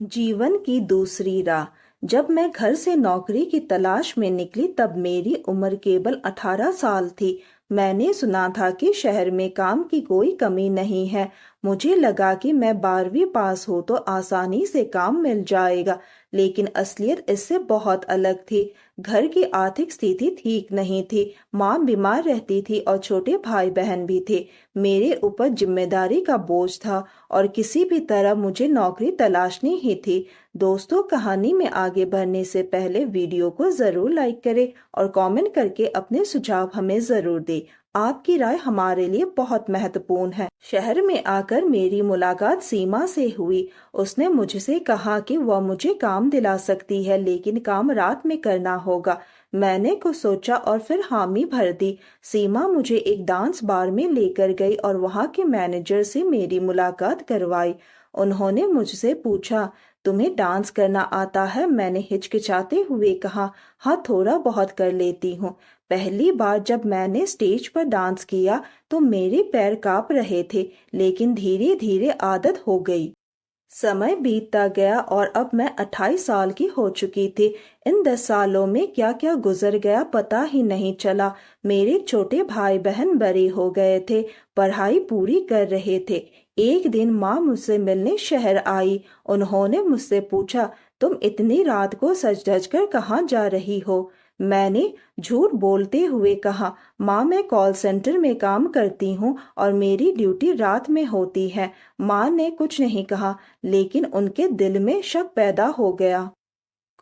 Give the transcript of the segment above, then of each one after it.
जीवन की दूसरी राह। जब मैं घर से नौकरी की तलाश में निकली तब मेरी उम्र केवल 18 साल थी। मैंने सुना था कि शहर में काम की कोई कमी नहीं है। मुझे लगा कि मैं 12वीं पास हो तो आसानी से काम मिल जाएगा, लेकिन असलियत इससे बहुत अलग थी। घर की आर्थिक स्थिति ठीक नहीं थी, माँ बीमार रहती थी और छोटे भाई बहन भी थे। मेरे ऊपर जिम्मेदारी का बोझ था और किसी भी तरह मुझे नौकरी तलाशनी ही थी। दोस्तों, कहानी में आगे बढ़ने से पहले वीडियो को जरूर लाइक करें और कमेंट करके अपने सुझाव हमें जरूर दें। आपकी राय हमारे लिए बहुत महत्वपूर्ण है। शहर में आकर मेरी मुलाकात सीमा से हुई। उसने मुझसे कहा कि वह मुझे काम दिला सकती है, लेकिन काम रात में करना होगा। मैंने कुछ सोचा और फिर हामी भर दी। सीमा मुझे एक डांस बार में लेकर गई और वहां के मैनेजर से मेरी मुलाकात करवाई। उन्होंने मुझसे पूछा, तुम्हें डांस करना आता है? मैंने हिचकिचाते हुए कहा, हाँ, थोड़ा बहुत कर लेती हूँ। पहली बार जब मैंने स्टेज पर डांस किया तो मेरे पैर कांप रहे थे, लेकिन धीरे धीरे आदत हो गई। समय बीतता गया और अब मैं 28 साल की हो चुकी थी। इन 10 सालों में क्या क्या गुजर गया पता ही नहीं चला। मेरे छोटे भाई बहन बड़े हो गए थे, पढ़ाई पूरी कर रहे थे। एक दिन माँ मुझसे मिलने शहर आई। उन्होंने मुझसे पूछा, तुम इतनी रात को सज धज कर कहाँ जा रही हो? मैंने झूठ बोलते हुए कहा, माँ, मैं कॉल सेंटर में काम करती हूँ और मेरी ड्यूटी रात में होती है। माँ ने कुछ नहीं कहा, लेकिन उनके दिल में शक पैदा हो गया।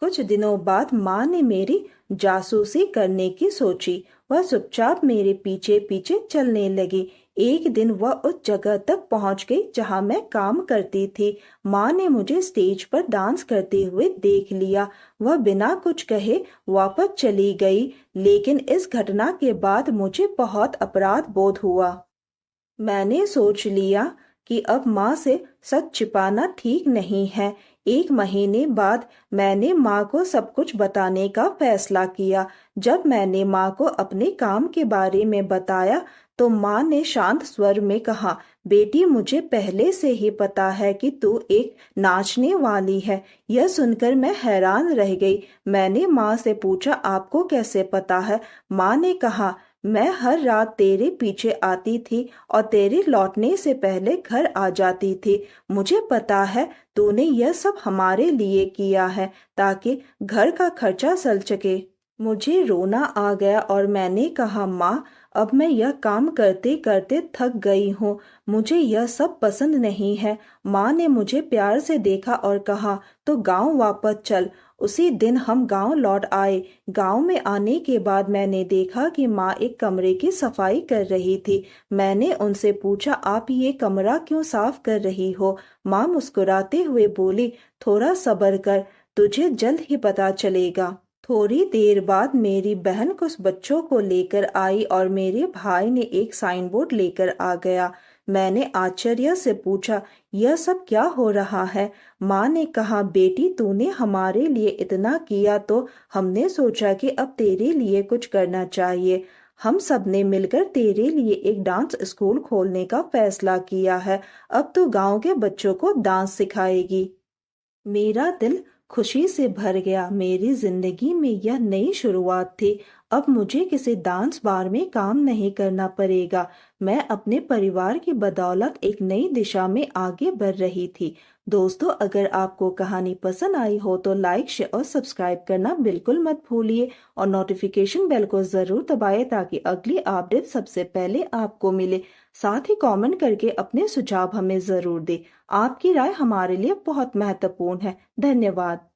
कुछ दिनों बाद माँ ने मेरी जासूसी करने की सोची। वह चुपचाप मेरे पीछे पीछे चलने लगी। एक दिन वह उस जगह तक पहुंच गई जहां मैं काम करती थी। माँ ने मुझे स्टेज पर डांस करते हुए देख लिया। वह बिना कुछ कहे वापस चली गई, लेकिन इस घटना के बाद मुझे बहुत अपराध बोध हुआ। मैंने सोच लिया कि अब माँ से सच छिपाना ठीक नहीं है। एक महीने बाद मैंने माँ को सब कुछ बताने का फैसला किया। जब मैंने माँ को अपने काम के बारे में बताया तो माँ ने शांत स्वर में कहा, बेटी, मुझे पहले से ही पता है कि तू एक नाचने वाली है। यह सुनकर मैं हैरान रह गई। मैंने माँ से पूछा, आपको कैसे पता है? माँ ने कहा, मैं हर रात तेरे पीछे आती थी और तेरे लौटने से पहले घर आ जाती थी। मुझे पता है तूने यह सब हमारे लिए किया है ताकि घर का खर्चा चल सके। मुझे रोना आ गया और मैंने कहा, माँ, अब मैं यह काम करते करते थक गई हूँ। मुझे यह सब पसंद नहीं है। माँ ने मुझे प्यार से देखा और कहा, तो गांव वापस चल। उसी दिन हम गांव लौट आए। गांव में आने के बाद मैंने देखा कि माँ एक कमरे की सफाई कर रही थी। मैंने उनसे पूछा, आप ये कमरा क्यों साफ कर रही हो? माँ मुस्कुराते हुए बोली, थोड़ा सब्र कर, तुझे जल्द ही पता चलेगा। थोड़ी देर बाद मेरी बहन कुछ बच्चों को लेकर आई और मेरे भाई ने एक साइन बोर्ड लेकर आ गया। मैंने आश्चर्य से पूछा, यह सब क्या हो रहा है? माँ ने कहा, बेटी, तूने हमारे लिए इतना किया तो हमने सोचा कि अब तेरे लिए कुछ करना चाहिए। हम सब ने मिलकर तेरे लिए एक डांस स्कूल खोलने का फैसला किया है। अब तू गांव के बच्चों को डांस सिखाएगी। मेरा दिल खुशी से भर गया। मेरी जिंदगी में यह नई शुरुआत थी। अब मुझे किसी डांस बार में काम नहीं करना पड़ेगा। मैं अपने परिवार की बदौलत एक नई दिशा में आगे बढ़ रही थी। दोस्तों, अगर आपको कहानी पसंद आई हो तो लाइक, शेयर और सब्सक्राइब करना बिल्कुल मत भूलिए और नोटिफिकेशन बेल को जरूर दबाएं ताकि अगली अपडेट सबसे पहले आपको मिले। साथ ही कमेंट करके अपने सुझाव हमें जरूर दें। आपकी राय हमारे लिए बहुत महत्वपूर्ण है। धन्यवाद।